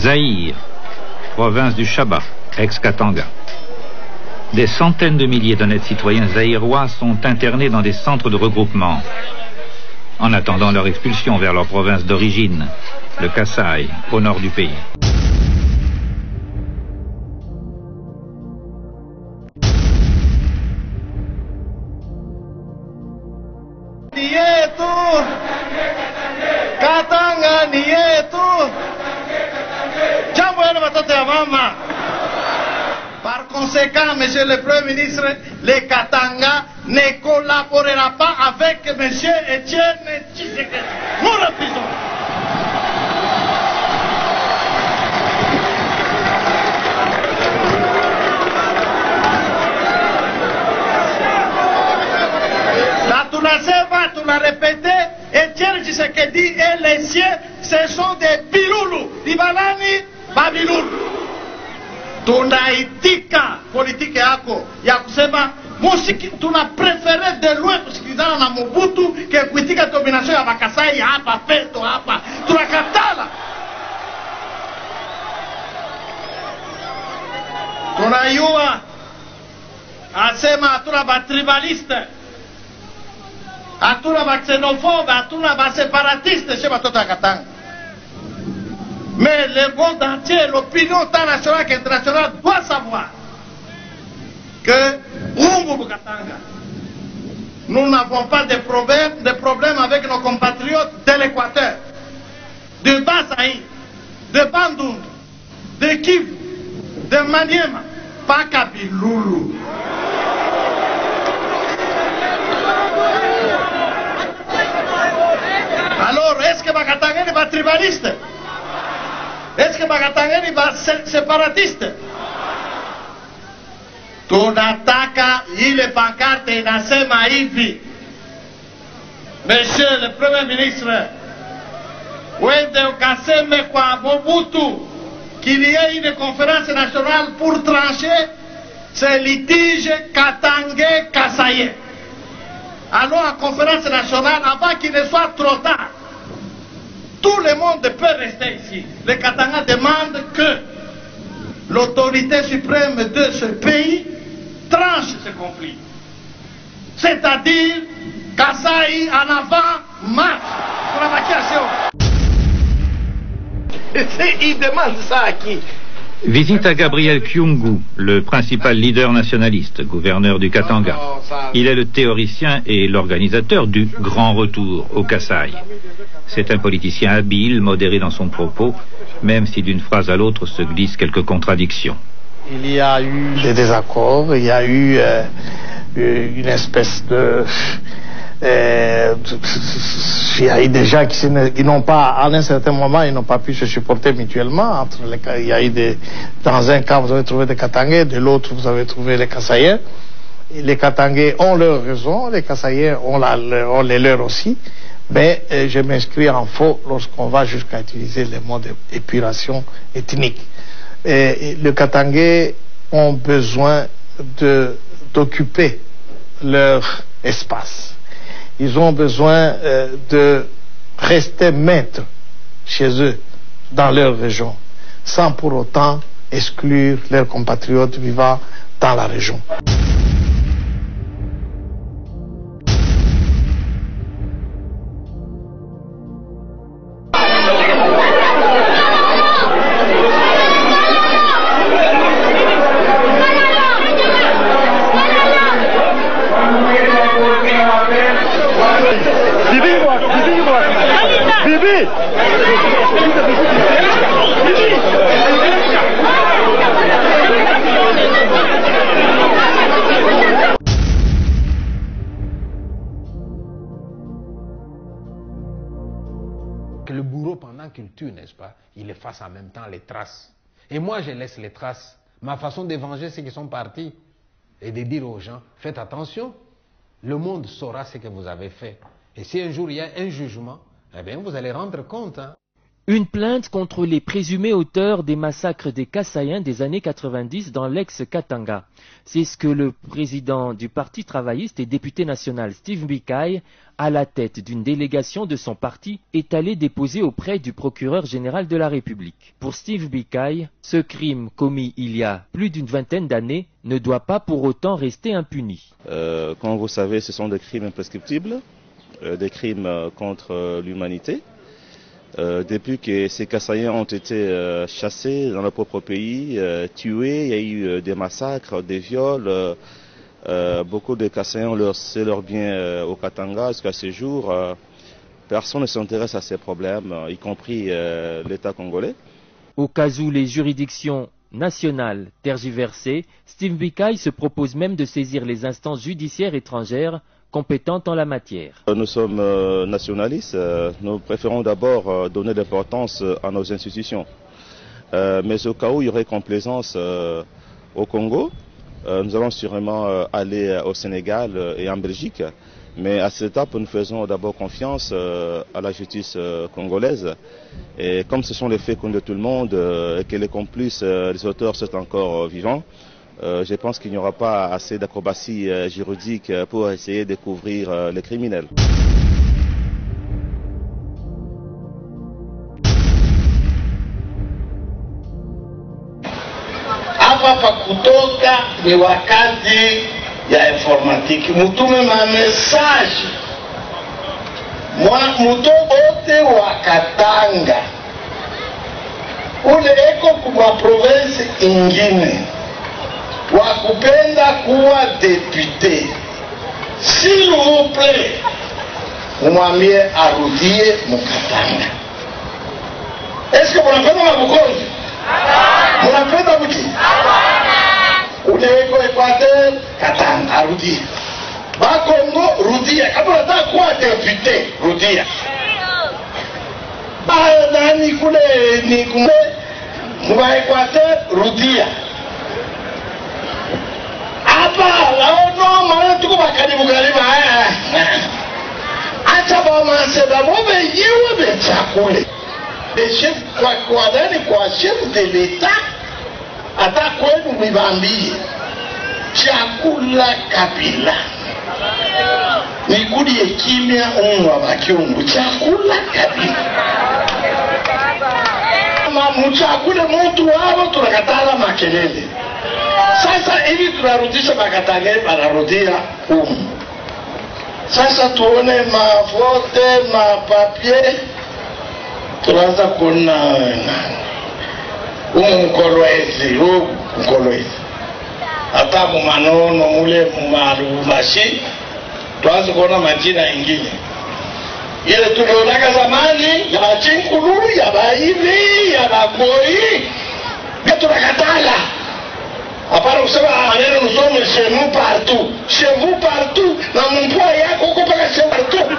Zaïre, province du Chaba, ex-Katanga. Des centaines de milliers d'honnêtes citoyens zaïrois sont internés dans des centres de regroupement, en attendant leur expulsion vers leur province d'origine, le Kasaï, au nord du pays. Katanga ni yetu. Jambo yenu watoto ya mama. Par conséquent, monsieur le Premier ministre, le Katanga ne collaborera pas avec monsieur Etienne Tshisekedi. Nous refusons. Là, tu la sais, tu l'as répété, Etienne Tshisekedi et les siens, ce sont des biloulous. Dibalani, babiloulou. Tunaitika politiki yako ya kusema musiki, tuna prefere de loin kusikilizana na Mobutu ke kuitika domination ya Bakasai hapa peto hapa. Tunakatala. Tunayua asema hatuna batribaliste, hatuna baxenofobe, hatuna baseparatiste chez batoto ya Katanga. Mais le monde entier, l'opinion tant nationale qu'internationale doit savoir que Katanga, nous n'avons pas de problème avec nos compatriotes de l'Équateur, de Basaï, de Bandung, de Kivu, de Maniema, pas Kabiloulou. Alors, est-ce que Bakatanga n'est pas tribaliste? Est-ce que Bakatangeni va séparatiste? Tunataka ile pancarte inasema hivi. Monsieur le Premier ministre, wende ukaseme kwa Mobutu qu'il y ait une conférence nationale pour trancher ce litige Katangais-Kasaïen. Allons à conférence nationale avant qu'il ne soit trop tard. Tout le monde peut rester ici. Le Katanga demande que l'autorité suprême de ce pays tranche ce conflit. C'est-à-dire, Kasaï en avant, marche pour la vacation. Il demande ça à qui? Visite à Gabriel Kyungu, le principal leader nationaliste, gouverneur du Katanga. Il est le théoricien et l'organisateur du Grand Retour au Kasaï. C'est un politicien habile, modéré dans son propos, même si d'une phrase à l'autre se glissent quelques contradictions. Il y a eu des désaccords, il y a eu une espèce de... il y a eu des gens qui n'ont pas, à un certain moment, ils n'ont pas pu se supporter mutuellement. Il y a eu dans un cas, vous avez trouvé des Katangais, de l'autre, vous avez trouvé les Kasaïens. Les Katangais ont leur raison, les Kasaïens ont les leurs aussi. Mais je m'inscris en faux lorsqu'on va jusqu'à utiliser les mots d'épuration ethnique. Les Katangais ont besoin d'occuper leur espace. Ils ont besoin de rester maîtres chez eux, dans leur région, sans pour autant exclure leurs compatriotes vivant dans la région. Que le bourreau, pendant qu'il tue, n'est-ce pas, il efface en même temps les traces. Et moi, je laisse les traces. Ma façon de venger ceux qui sont partis et de dire aux gens, faites attention, le monde saura ce que vous avez fait. Et si un jour il y a un jugement, eh bien, vous allez rendre compte. Hein. Une plainte contre les présumés auteurs des massacres des Kasaïens des années 90 dans l'ex-Katanga. C'est ce que le président du Parti travailliste et député national Steve Mbikai, à la tête d'une délégation de son parti, est allé déposer auprès du procureur général de la République. Pour Steve Mbikai, ce crime commis il y a plus d'une vingtaine d'années ne doit pas pour autant rester impuni. Comme vous savez, ce sont des crimes imprescriptibles, des crimes contre l'humanité. Depuis que ces Kasaïens ont été chassés dans leur propre pays, tués, il y a eu des massacres, des viols. Beaucoup de Kasaïens ont laissé leurs biens au Katanga jusqu'à ce jour. Personne ne s'intéresse à ces problèmes, y compris l'État congolais. Au cas où les juridictions nationales tergiversées, Steve Mbikai se propose même de saisir les instances judiciaires étrangères compétentes en la matière. Nous sommes nationalistes, nous préférons d'abord donner l'importance à nos institutions. Mais au cas où il y aurait complaisance au Congo, nous allons sûrement aller au Sénégal et en Belgique. Mais à cette étape, nous faisons d'abord confiance à la justice congolaise. Et comme ce sont les faits connus de tout le monde et que les complices, les auteurs sont encore vivants, je pense qu'il n'y aura pas assez d'acrobatie juridique pour essayer de couvrir les criminels. Hapa pa kutoka ni wakati ya informatiki, mutume ma message muto wote wa Katanga ule eko kwa province ingine wakupenda kuwa depute, s'il vous plaît, umwambie arudie Mukatanga. Est-ce que munapenda Mabukonzi? Munapenda Buki? Ule eko Equateur, Katanga, arudie. Bakongo, rudia. Kama unataka kuwa depute, rudia. Nani kule ni kule mwa Equateur, rudia. Hapa laono maana tuko bakaribu karibu haya. Acha ba maseba mobe yewe be chakule. Le chef kwa ndani kwa chef de l'État ata kwenu mibambie chakula Kabila. Nikudi kimya unwa bakiungu chakula Kabila. Mchakule mtu wao tunakatala makelele. Sasa hivi tunarudisha Makatanga banarudia Sasa tuone mavote mapapie tunaanza kuona mkolwezi hata mumanono mule mumarumashi tuanze kuona majina ingine ile tulionaka zamani ya bachinkulu ya baivi ya bagoi tunakatala. Apara kusema maneno nusome chez vous partout na mpwa yako huko paka chez partout.